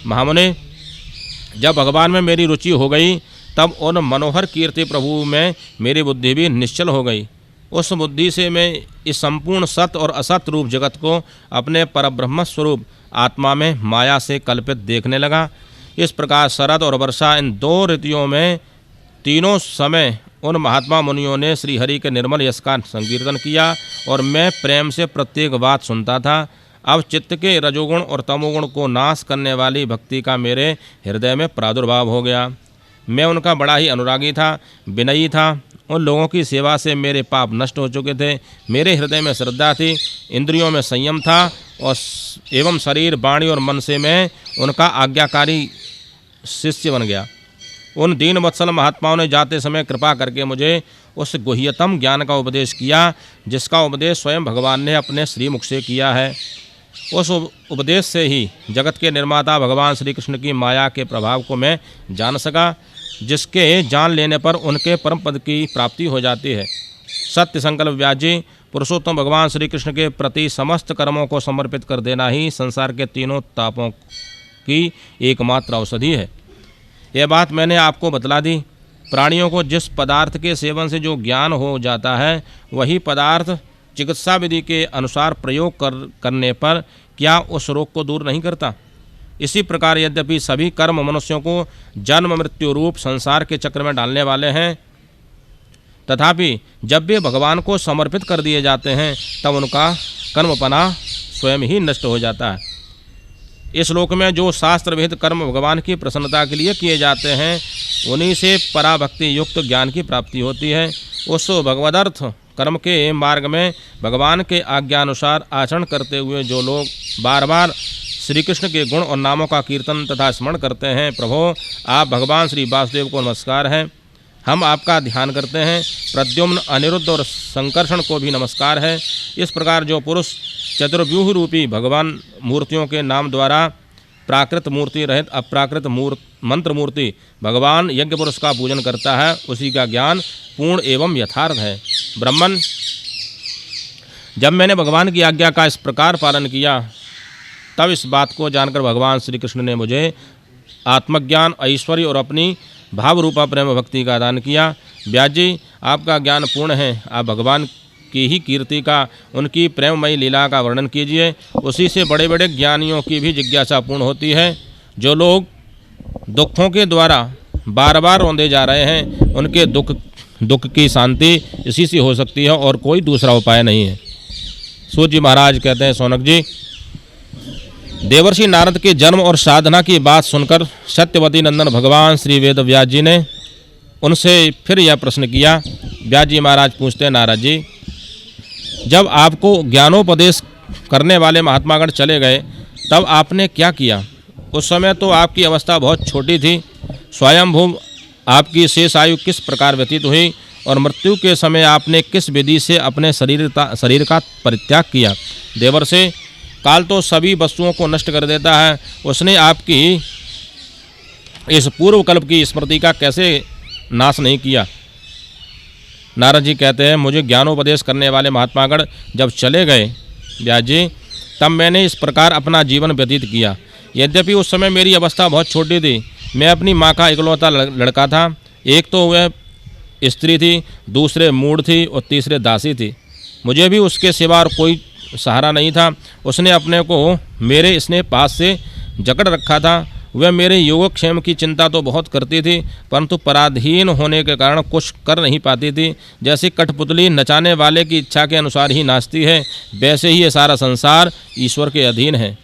महामुनि, जब भगवान में मेरी रुचि हो गई तब उन मनोहर कीर्ति प्रभु में मेरी बुद्धि भी निश्चल हो गई। उस बुद्धि से मैं इस संपूर्ण सत और असत रूप जगत को अपने परब्रह्म स्वरूप आत्मा में माया से कल्पित देखने लगा। इस प्रकार शरद और वर्षा इन दो ऋतुओं में तीनों समय उन महात्मा मुनियों ने श्री हरि के निर्मल यश का संकीर्तन किया और मैं प्रेम से प्रत्येक बात सुनता था। अब चित्त के रजोगुण और तमोगुण को नाश करने वाली भक्ति का मेरे हृदय में प्रादुर्भाव हो गया। मैं उनका बड़ा ही अनुरागी था, विनयी था। उन लोगों की सेवा से मेरे पाप नष्ट हो चुके थे। मेरे हृदय में श्रद्धा थी, इंद्रियों में संयम था और एवं शरीर, वाणी और मन से मैं उनका आज्ञाकारी शिष्य बन गया। उन दीन वत्सल महात्माओं ने जाते समय कृपा करके मुझे उस गुह्यतम ज्ञान का उपदेश किया जिसका उपदेश स्वयं भगवान ने अपने श्रीमुख से किया है। उस उपदेश से ही जगत के निर्माता भगवान श्री कृष्ण की माया के प्रभाव को मैं जान सका, जिसके जान लेने पर उनके परम पद की प्राप्ति हो जाती है। सत्य संकल्प व्यास जी, पुरुषोत्तम भगवान श्री कृष्ण के प्रति समस्त कर्मों को समर्पित कर देना ही संसार के तीनों तापों की एकमात्र औषधि है। यह बात मैंने आपको बतला दी। प्राणियों को जिस पदार्थ के सेवन से जो ज्ञान हो जाता है वही पदार्थ चिकित्सा विधि के अनुसार प्रयोग करने पर क्या उस रोग को दूर नहीं करता। इसी प्रकार यद्यपि सभी कर्म मनुष्यों को जन्म मृत्यु रूप संसार के चक्र में डालने वाले हैं, तथापि जब वे भगवान को समर्पित कर दिए जाते हैं तब उनका कर्मपना स्वयं ही नष्ट हो जाता है। इस श्लोक में जो शास्त्र विहित कर्म भगवान की प्रसन्नता के लिए किए जाते हैं उन्हीं से पराभक्ति युक्त ज्ञान की प्राप्ति होती है। उस भगवदर्थ कर्म के मार्ग में भगवान के आज्ञानुसार आचरण करते हुए जो लोग बार बार श्री कृष्ण के गुण और नामों का कीर्तन तथा स्मरण करते हैं, प्रभो आप भगवान श्री वासुदेव को नमस्कार है, हम आपका ध्यान करते हैं। प्रद्युम्न, अनिरुद्ध और संकर्षण को भी नमस्कार है। इस प्रकार जो पुरुष चतुर्व्यूह रूपी भगवान मूर्तियों के नाम द्वारा प्राकृत मूर्ति रहित अप्राकृत मंत्र मूर्ति भगवान यज्ञ पुरुष का पूजन करता है, उसी का ज्ञान पूर्ण एवं यथार्थ है। ब्राह्मण, जब मैंने भगवान की आज्ञा का इस प्रकार पालन किया तब इस बात को जानकर भगवान श्री कृष्ण ने मुझे आत्मज्ञान, ऐश्वर्य और अपनी भाव रूपा प्रेम भक्ति का दान किया। व्यास जी, आपका ज्ञान पूर्ण है, आप भगवान की ही कीर्ति का, उनकी प्रेममयी लीला का वर्णन कीजिए। उसी से बड़े बड़े ज्ञानियों की भी जिज्ञासा पूर्ण होती है। जो लोग दुखों के द्वारा बार बार रोंदे जा रहे हैं उनके दुख की शांति इसी से हो सकती है और कोई दूसरा उपाय नहीं है। सूत जी महाराज कहते हैं, सौनक जी, देवर्षि नारद के जन्म और साधना की बात सुनकर सत्यवती नंदन भगवान श्री वेद व्यास जी ने उनसे फिर यह प्रश्न किया। व्यास जी महाराज पूछते हैं, नारद जी, जब आपको ज्ञानोपदेश करने वाले महात्मागण चले गए तब आपने क्या किया? उस समय तो आपकी अवस्था बहुत छोटी थी। स्वयंभू आपकी शेष आयु किस प्रकार व्यतीत हुई और मृत्यु के समय आपने किस विधि से अपने शरीर का परित्याग किया? देवर्षि, काल तो सभी वस्तुओं को नष्ट कर देता है, उसने आपकी इस पूर्व कल्प की स्मृति का कैसे नाश नहीं किया? नारद जी कहते हैं, मुझे ज्ञानोपदेश करने वाले महात्मागण जब चले गए व्यास जी, तब मैंने इस प्रकार अपना जीवन व्यतीत किया। यद्यपि उस समय मेरी अवस्था बहुत छोटी थी, मैं अपनी माँ का इकलौता लड़का था। एक तो वह स्त्री थी, दूसरे मूढ़ थी और तीसरे दासी थी। मुझे भी उसके सिवा और कोई सहारा नहीं था। उसने अपने को मेरे स्नेह पास से जकड़ रखा था। वह मेरे योगक्षेम की चिंता तो बहुत करती थी, परंतु पराधीन होने के कारण कुछ कर नहीं पाती थी। जैसे कठपुतली नचाने वाले की इच्छा के अनुसार ही नाचती है, वैसे ही ये सारा संसार ईश्वर के अधीन है।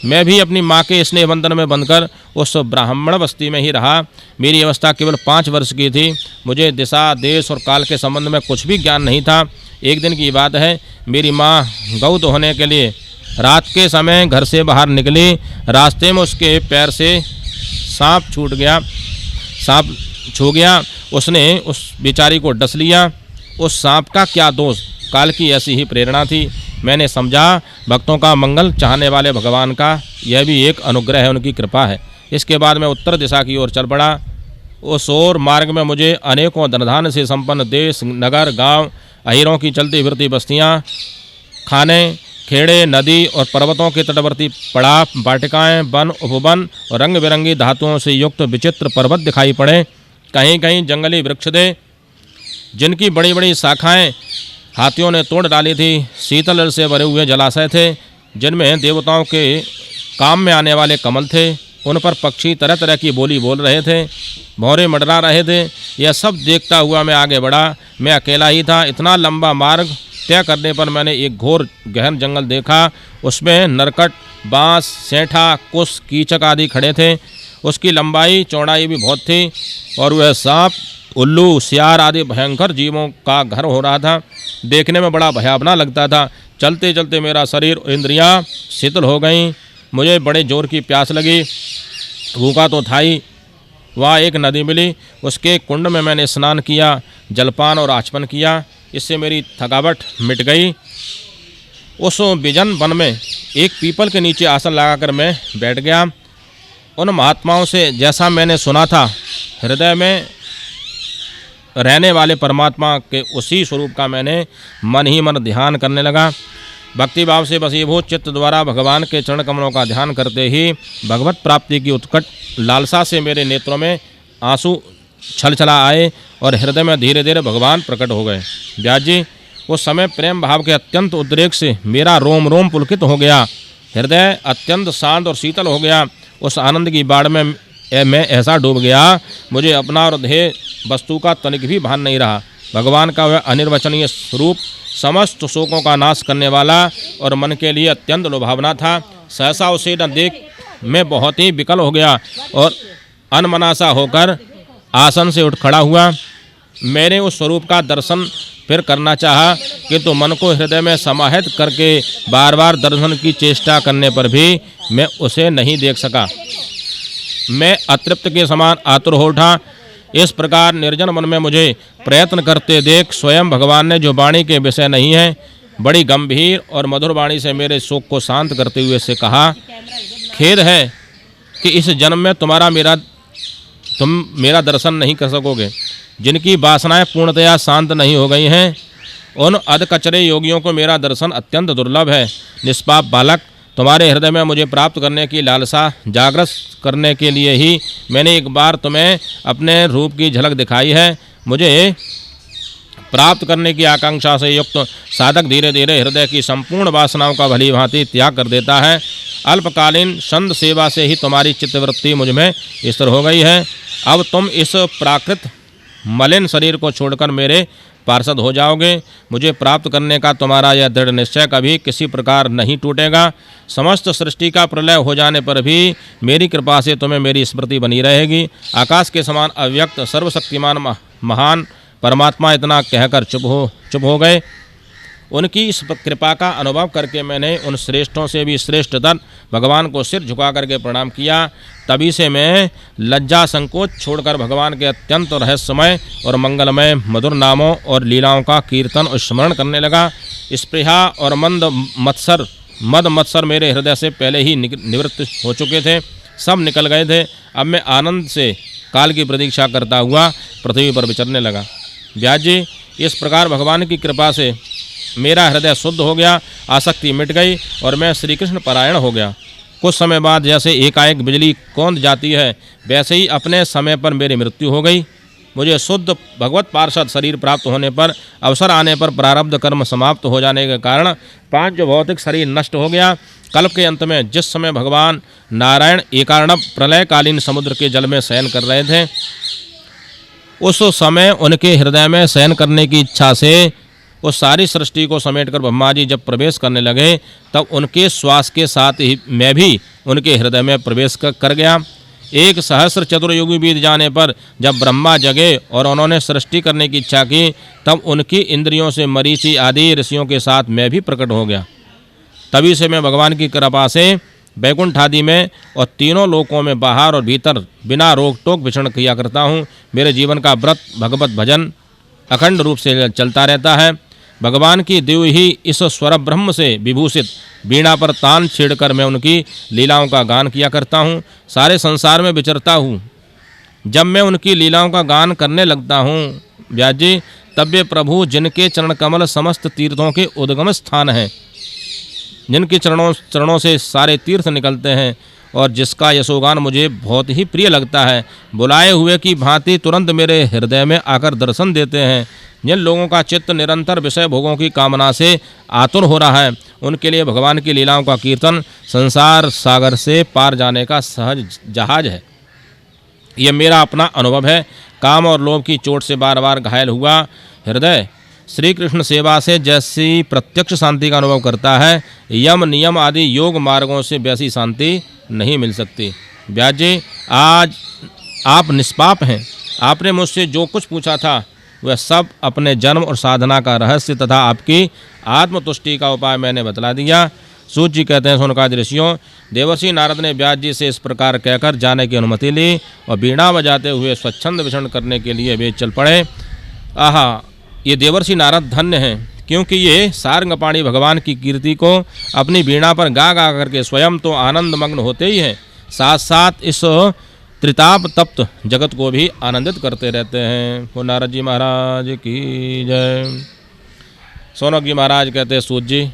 मैं भी अपनी माँ के स्नेह बंधन में बंधकर उस ब्राह्मण बस्ती में ही रहा। मेरी अवस्था केवल 5 वर्ष की थी। मुझे दिशा, देश और काल के संबंध में कुछ भी ज्ञान नहीं था। एक दिन की बात है, मेरी माँ गौ धोने के लिए रात के समय घर से बाहर निकली। रास्ते में उसके पैर से सांप छू गया। उसने उस बेचारी को डस लिया। उस सांप का क्या दोष, काल की ऐसी ही प्रेरणा थी। मैंने समझा भक्तों का मंगल चाहने वाले भगवान का यह भी एक अनुग्रह है, उनकी कृपा है। इसके बाद मैं उत्तर दिशा की ओर चल पड़ा। उस ओर मार्ग में मुझे अनेकों धनधान्य से संपन्न देश, नगर, गांव, अहीरों की चलती फिरती बस्तियां, खाने, खेड़े, नदी और पर्वतों के तटवर्ती पड़ाव, वाटिकाएं, वन, उपवन और रंग बिरंगी धातुओं से युक्त विचित्र पर्वत दिखाई पड़े। कहीं कहीं जंगली वृक्ष थे जिनकी बड़ी बड़ी शाखाएं हाथियों ने तोड़ डाली थी। शीतल जल से भरे हुए जलाशय थे जिनमें देवताओं के काम में आने वाले कमल थे। उन पर पक्षी तरह तरह की बोली बोल रहे थे, भौरे मंडरा रहे थे। यह सब देखता हुआ मैं आगे बढ़ा। मैं अकेला ही था। इतना लंबा मार्ग तय करने पर मैंने एक घोर गहन जंगल देखा। उसमें नरकट, बांस, सेंठा, कुश, कीचक आदि खड़े थे। उसकी लंबाई चौड़ाई भी बहुत थी और वह सांप, उल्लू, सियार आदि भयंकर जीवों का घर हो रहा था। देखने में बड़ा भयावना लगता था। चलते चलते मेरा शरीर और इंद्रियां शीतल हो गईं। मुझे बड़े जोर की प्यास लगी। भूखा तो था ही। वहाँ एक नदी मिली। उसके कुंड में मैंने स्नान किया, जलपान और आचमन किया। इससे मेरी थकावट मिट गई। उस विजन वन में एक पीपल के नीचे आसन लगाकर मैं बैठ गया। उन महात्माओं से जैसा मैंने सुना था, हृदय में रहने वाले परमात्मा के उसी स्वरूप का मैंने मन ही मन ध्यान करने लगा। भक्ति भाव से वशीभूत चित्त द्वारा भगवान के चरण कमलों का ध्यान करते ही भगवत प्राप्ति की उत्कट लालसा से मेरे नेत्रों में आंसू छलछला आए और हृदय में धीरे धीरे भगवान प्रकट हो गए। व्यास जी, उस समय प्रेम भाव के अत्यंत उद्रेक से मेरा रोम रोम पुलकित हो गया। हृदय अत्यंत शांत और शीतल हो गया। उस आनंद की बाढ़ में मैं ऐसा डूब गया, मुझे अपना और ध्येय वस्तु का तनिक भी भान नहीं रहा। भगवान का वह अनिर्वचनीय स्वरूप समस्त शोकों का नाश करने वाला और मन के लिए अत्यंत लुभावना था। सहसा उसे न देख मैं बहुत ही विकल हो गया और अनमनासा होकर आसन से उठ खड़ा हुआ। मैंने उस स्वरूप का दर्शन फिर करना चाहा, किंतु मन को हृदय में समाहित करके बार बार दर्शन की चेष्टा करने पर भी मैं उसे नहीं देख सका। मैं अतृप्त के समान आतुर हो उठा। इस प्रकार निर्जन मन में मुझे प्रयत्न करते देख स्वयं भगवान ने, जो वाणी के विषय नहीं है, बड़ी गंभीर और मधुर वाणी से मेरे शोक को शांत करते हुए से कहा, खेद है कि इस जन्म में तुम मेरा दर्शन नहीं कर सकोगे। जिनकी वासनाएं पूर्णतया शांत नहीं हो गई हैं, उन अधकचरे योगियों को मेरा दर्शन अत्यंत दुर्लभ है। निष्पाप बालक, तुम्हारे हृदय में मुझे प्राप्त करने की लालसा जागृत करने के लिए ही मैंने एक बार तुम्हें अपने रूप की झलक दिखाई है। मुझे प्राप्त करने की आकांक्षा से युक्त साधक धीरे धीरे हृदय की संपूर्ण वासनाओं का भली भांति त्याग कर देता है। अल्पकालीन संत सेवा से ही तुम्हारी चित्तवृत्ति मुझ में स्थिर हो गई है। अब तुम इस प्राकृत मलिन शरीर को छोड़कर मेरे पार्षद हो जाओगे। मुझे प्राप्त करने का तुम्हारा यह दृढ़ निश्चय कभी किसी प्रकार नहीं टूटेगा। समस्त सृष्टि का प्रलय हो जाने पर भी मेरी कृपा से तुम्हें मेरी स्मृति बनी रहेगी। आकाश के समान अव्यक्त सर्वशक्तिमान महान परमात्मा इतना कहकर चुप हो गए। उनकी इस कृपा का अनुभव करके मैंने उन श्रेष्ठों से भी श्रेष्ठतर भगवान को सिर झुका करके प्रणाम किया। तभी से मैं लज्जा संकोच छोड़कर भगवान के अत्यंत रहस्यमय और मंगलमय मधुर नामों और लीलाओं का कीर्तन और स्मरण करने लगा। स्पृहा और मद मत्सर मेरे हृदय से पहले ही निवृत्त हो चुके थे, सब निकल गए थे। अब मैं आनंद से काल की प्रतीक्षा करता हुआ पृथ्वी पर विचरने लगा। व्यास जी, इस प्रकार भगवान की कृपा से मेरा हृदय शुद्ध हो गया, आसक्ति मिट गई और मैं श्री कृष्ण परायण हो गया। कुछ समय बाद जैसे एकाएक बिजली कौंध जाती है, वैसे ही अपने समय पर मेरी मृत्यु हो गई। मुझे शुद्ध भगवत पार्षद शरीर प्राप्त होने पर, अवसर आने पर प्रारब्ध कर्म समाप्त हो जाने के कारण पांच भौतिक शरीर नष्ट हो गया। कल्प के अंत में जिस समय भगवान नारायण एकार्णव प्रलयकालीन समुद्र के जल में शयन कर रहे थे, उस समय उनके हृदय में शयन करने की इच्छा से उस सारी सृष्टि को समेटकर ब्रह्मा जी जब प्रवेश करने लगे, तब उनके श्वास के साथ ही मैं भी उनके हृदय में प्रवेश कर गया। 1 सहस्र चतुर्युगी बीत जाने पर जब ब्रह्मा जगे और उन्होंने सृष्टि करने की इच्छा की, तब उनकी इंद्रियों से मरीचि आदि ऋषियों के साथ मैं भी प्रकट हो गया। तभी से मैं भगवान की कृपा से बैकुंठ आदि में और तीनों लोकों में बाहर और भीतर बिना रोक टोक विचरण किया करता हूँ। मेरे जीवन का व्रत भगवत भजन अखंड रूप से चलता रहता है। भगवान की देव ही इस स्वर ब्रह्म से विभूषित वीणा पर तान छेड़कर मैं उनकी लीलाओं का गान किया करता हूँ। सारे संसार में विचरता हूँ। जब मैं उनकी लीलाओं का गान करने लगता हूँ व्यास जी, तब वे प्रभु जिनके चरण कमल समस्त तीर्थों के उद्गम स्थान हैं, जिनके चरणों से सारे तीर्थ निकलते हैं और जिसका यशोगान मुझे बहुत ही प्रिय लगता है, बुलाए हुए की भांति तुरंत मेरे हृदय में आकर दर्शन देते हैं। जिन लोगों का चित्त निरंतर विषय भोगों की कामना से आतुर हो रहा है, उनके लिए भगवान की लीलाओं का कीर्तन संसार सागर से पार जाने का सहज जहाज है। यह मेरा अपना अनुभव है। काम और लोभ की चोट से बार बार घायल हुआ हृदय श्री कृष्ण सेवा से जैसी प्रत्यक्ष शांति का अनुभव करता है, यम नियम आदि योग मार्गों से वैसी शांति नहीं मिल सकती। व्यास जी, आज आप निष्पाप हैं। आपने मुझसे जो कुछ पूछा था वह सब अपने जन्म और साधना का रहस्य तथा आपकी आत्मतुष्टि का उपाय मैंने बतला दिया। सूत जी कहते हैं, सोनकादि ऋषियों, देवर्षि नारद ने व्यास जी से इस प्रकार कहकर जाने की अनुमति ली और बीणा बजाते हुए स्वच्छंद विचरण करने के लिए वे चल पड़े। आहा, ये देवर्षि नारद धन्य हैं, क्योंकि ये सारंगपाणी भगवान की कीर्ति को अपनी बीणा पर गा गा करके स्वयं तो आनंद मग्न होते ही हैं, साथ साथ इस त्रिताप तप्त जगत को भी आनंदित करते रहते हैं। वो नारद जी महाराज की जय। सोनक जी महाराज कहते हैं, सूत जी,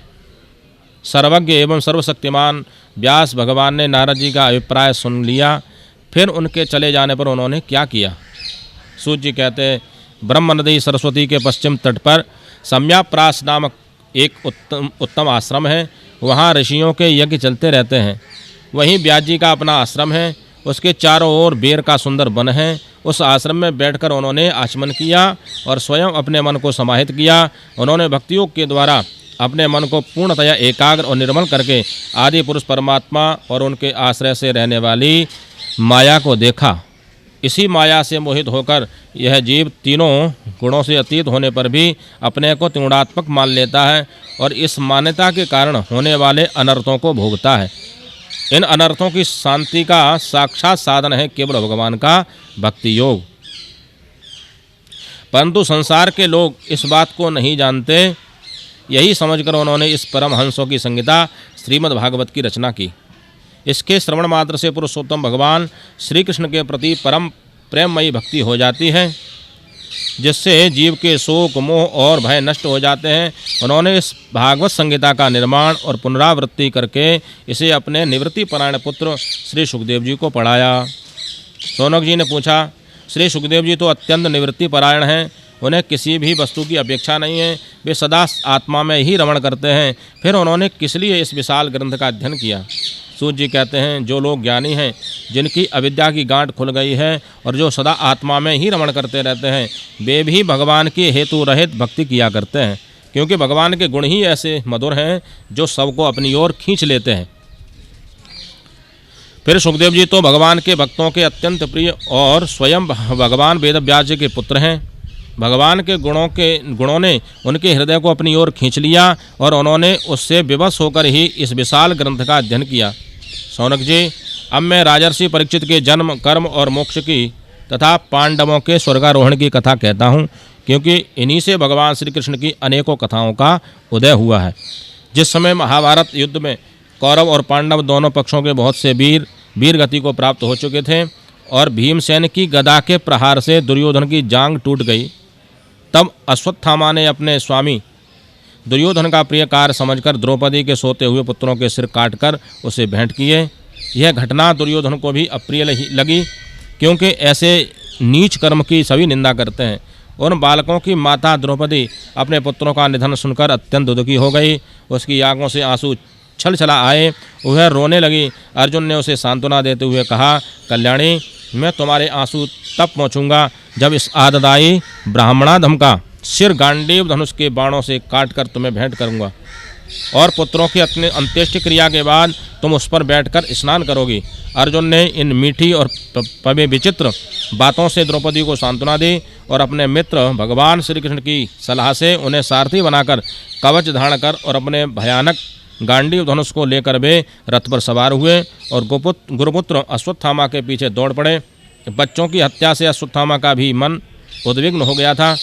सर्वज्ञ एवं सर्वशक्तिमान व्यास भगवान ने नारद जी का अभिप्राय सुन लिया। फिर उनके चले जाने पर उन्होंने क्या किया? सूत जी कहते हैं, ब्रह्म नदी सरस्वती के पश्चिम तट पर सम्याप्रास नामक एक उत्तम आश्रम है। वहाँ ऋषियों के यज्ञ चलते रहते हैं। वहीं व्यास जी का अपना आश्रम है। उसके चारों ओर बेर का सुंदर वन है। उस आश्रम में बैठकर उन्होंने आचमन किया और स्वयं अपने मन को समाहित किया। उन्होंने भक्तियोग के द्वारा अपने मन को पूर्णतया एकाग्र और निर्मल करके आदि पुरुष परमात्मा और उनके आश्रय से रहने वाली माया को देखा। इसी माया से मोहित होकर यह जीव तीनों गुणों से अतीत होने पर भी अपने को त्रिगुणात्मक मान लेता है और इस मान्यता के कारण होने वाले अनर्थों को भोगता है। इन अनर्थों की शांति का साक्षात साधन है केवल भगवान का भक्ति योग। परंतु संसार के लोग इस बात को नहीं जानते। यही समझकर उन्होंने इस परमहंसों की संहिता श्रीमद् भागवत की रचना की। इसके श्रवण मात्र से पुरुषोत्तम भगवान श्री कृष्ण के प्रति परम प्रेममयी भक्ति हो जाती है, जिससे जीव के शोक मोह और भय नष्ट हो जाते हैं। उन्होंने इस भागवत संहिता का निर्माण और पुनरावृत्ति करके इसे अपने निवृत्ति परायण पुत्र श्री सुखदेव जी को पढ़ाया। शौनक जी ने पूछा, श्री सुखदेव जी तो अत्यंत निवृत्ति परायण हैं, उन्हें किसी भी वस्तु की अपेक्षा नहीं है, वे सदा आत्मा में ही रमण करते हैं, फिर उन्होंने किस लिए इस विशाल ग्रंथ का अध्ययन किया? सूत जी कहते हैं, जो लोग ज्ञानी हैं, जिनकी अविद्या की गांठ खुल गई है और जो सदा आत्मा में ही रमण करते रहते हैं, वे भी भगवान की हेतु रहित भक्ति किया करते हैं, क्योंकि भगवान के गुण ही ऐसे मधुर हैं जो सबको अपनी ओर खींच लेते हैं। फिर सुखदेव जी तो भगवान के भक्तों के अत्यंत प्रिय और स्वयं भगवान वेदव्यास जी के पुत्र हैं। भगवान के गुणों ने उनके हृदय को अपनी ओर खींच लिया और उन्होंने उससे विवश होकर ही इस विशाल ग्रंथ का अध्ययन किया। शौनक जी, अब मैं राजर्षि परीक्षित के जन्म, कर्म और मोक्ष की तथा पांडवों के स्वर्गारोहण की कथा कहता हूँ, क्योंकि इन्हीं से भगवान श्री कृष्ण की अनेकों कथाओं का उदय हुआ है। जिस समय महाभारत युद्ध में कौरव और पांडव दोनों पक्षों के बहुत से वीर गति को प्राप्त हो चुके थे और भीमसेन की गदा के प्रहार से दुर्योधन की जांघ टूट गई, तब अश्वत्थामा ने अपने स्वामी दुर्योधन का प्रिय कार्य समझकर द्रौपदी के सोते हुए पुत्रों के सिर काटकर उसे भेंट किए। यह घटना दुर्योधन को भी अप्रिय लगी, क्योंकि ऐसे नीच कर्म की सभी निंदा करते हैं। उन बालकों की माता द्रौपदी अपने पुत्रों का निधन सुनकर अत्यंत दुखी हो गई। उसकी आंखों से आंसू छल छला आए, वह रोने लगी। अर्जुन ने उसे सांत्वना देते हुए कहा, कल्याणी, मैं तुम्हारे आंसू तब पहुँचूंगा जब इस आददाई ब्राह्मणाधम का सिर गांडीव धनुष के बाणों से काटकर तुम्हें भेंट करूंगा और पुत्रों की अपने अंत्येष्टि क्रिया के बाद तुम उस पर बैठकर स्नान करोगी। अर्जुन ने इन मीठी और विचित्र बातों से द्रौपदी को सांत्वना दी और अपने मित्र भगवान श्री कृष्ण की सलाह से उन्हें सारथी बनाकर कवच धारण कर और अपने भयानक गांडीव धनुष को लेकर वे रथ पर सवार हुए और गुरुपुत्र अश्वत्थामा के पीछे दौड़ पड़े। बच्चों की हत्या से अश्वत्थामा का भी मन उद्विग्न हो गया था।